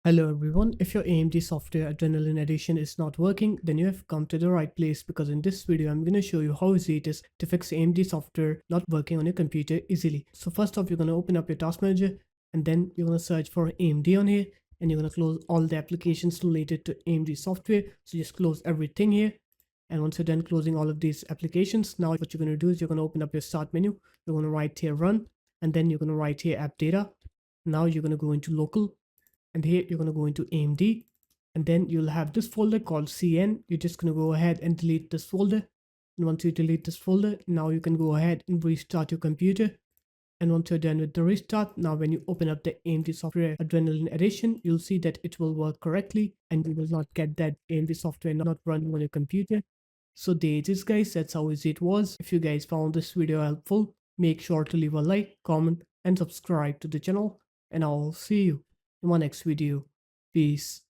Hello everyone, if your AMD Software Adrenalin Edition is not working, then you have come to the right place because in this video I'm going to show you how easy it is to fix AMD software not working on your computer easily. So first off, you're going to open up your task manager and then you're going to search for AMD on here and you're going to close all the applications related to AMD software. So just close everything here. And once you're done closing all of these applications, now what you're going to do is you're going to open up your start menu. You're going to write here run and then you're going to write here app data. Now you're going to go into local and here you're going to go into AMD and then you'll have this folder called CN. You're just going to go ahead and delete this folder. And once you delete this folder, now you can go ahead and restart your computer. And once you're done with the restart, now when you open up the AMD Software Adrenalin Edition, you'll see that it will work correctly and you will not get that AMD software not running on your computer. So there it is guys, that's how easy it was. If you guys found this video helpful, make sure to leave a like, comment and subscribe to the channel and I'll see you in my next video. Peace.